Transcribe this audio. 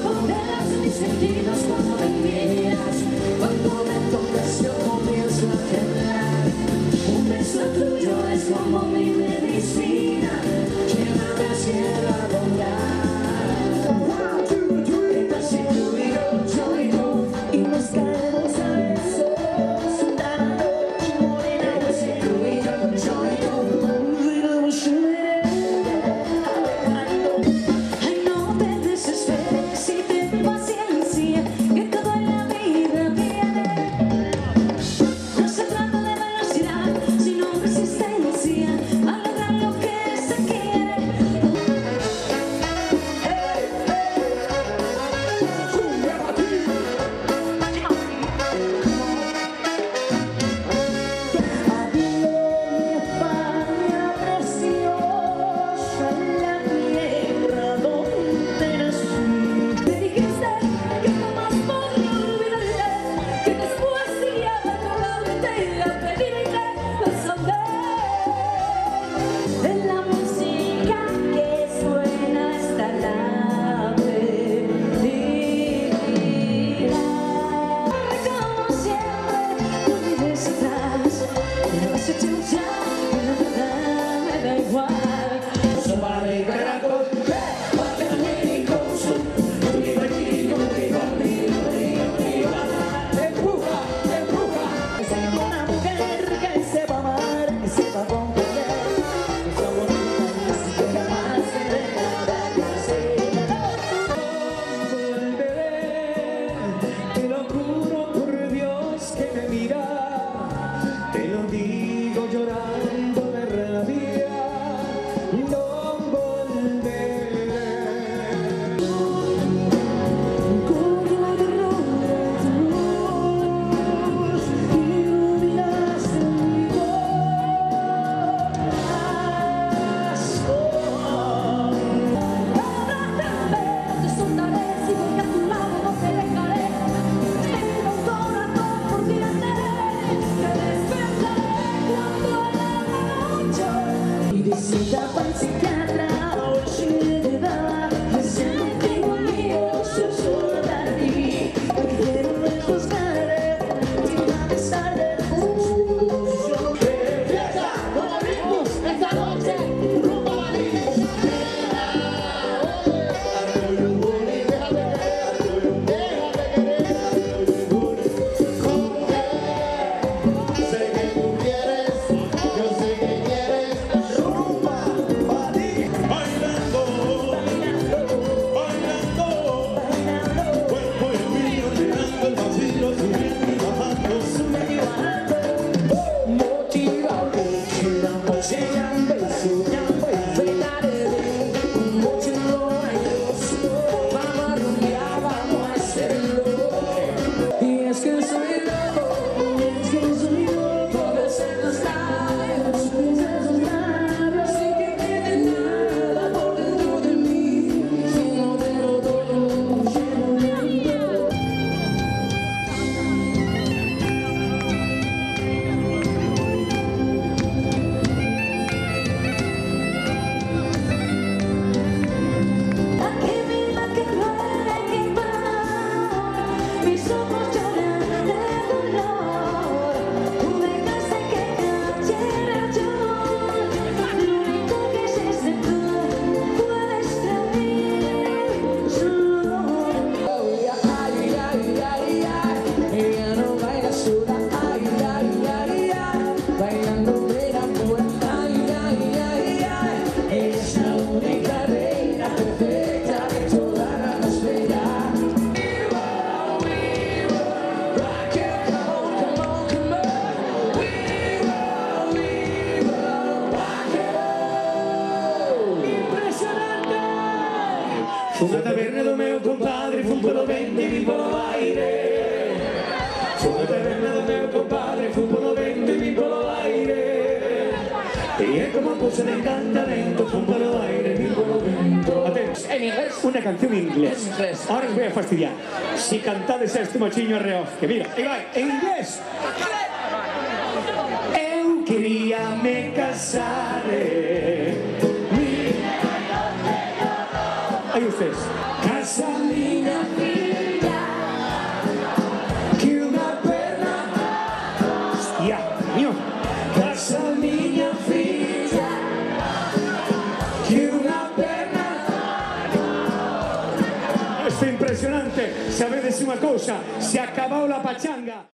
poderás mis sentidos cuando me miras, cuando me tocas yo comienzo a temblar. Un beso tuyo es como mi medicina, llévame al cielo a volar. Entre tú y yo, y nos caemos a besos, dando morena. Entre tú y yo, ay, no te desesperes y ten paciencia, que todo en la vida viene. No se trata de velocidad, sino resistencia a lograr lo que se quiere. España preciosa, la tierra donde nací. Me dijiste que jamás podré olvidarte, que después iría a adorarte, a pedirte besame. En la música que suena está la felicidad. Como siempre, no mires atrás, no vas a escuchar, la verdad me da igual. Somebody caracol, bate a mí, gozo, viva aquí, viva, viva, viva. Empuja, empuja. Soy una mujer que se va a amar, que se va a comprender, que está bonita y que jamás se dejará de hacer. Volveré, te lo juro por Dios que me mira, te lo digo llorando de rabia, no volveré. Como de luz, iluminaste mi corazón. Ahora te soltaré, si voy a tu lado no te dejaré. Tengo un corazón por ti andaré, te despertaré cuando la noche. Y visita para el psiquiatra, hoy te da, siempre tengo amigos, yo solo para ti. Prefiero lejos caer, a pesar de fiesta, como ritmos, esta noche, rumba a Madrid. Sé que tú quieres, yo sé que quieres rumba, Madrid. Bailando, bailando, cuerpo y mío llenando el vacío, subiendo y bajando, Sube y bajando, motivado, girando, llegando y soñando y bailaré un motivo maravilloso. Vamos a rumbear, vamos a hacerlo. Y es que soy loco, besé tus labios, sin que quede nada por dentro de mí, si no te lo doy, lleno de amor. La que viva, que duele, que va, mis ojos lloran de dolor. Tú dejaste que cayera yo, lo único que sé es que tú puedes traer solo. Ay, ay, ay, ay, ella no baila sola. Ay, ay, ay, ay, bailando de la puerta. Ay, ay, ay, ay, ella es la única reina perfecta de toda la atmósfera. Rock it, come on, come on, come on. Rock it. Impresionante. Fu una taverna do meu compadre, fu un po' novente e vivo l'aire. Fu una taverna do meu compadre, fu un po' novente e vivo l'aire. Y es como puse de encantamento, fu un po' l'aire, vivo l'ovento. Atentos, ¿En inglés? una canción en inglés. En inglés. Ahora os voy a fastidiar. Si cantades este mochiño arreoz, que mira, y vai, en inglés. Eu quería me casar. Ahí ustedes. Casa linda quiero una perna. Questo è impressionante, sapete una cosa, si è acabata la pachanga.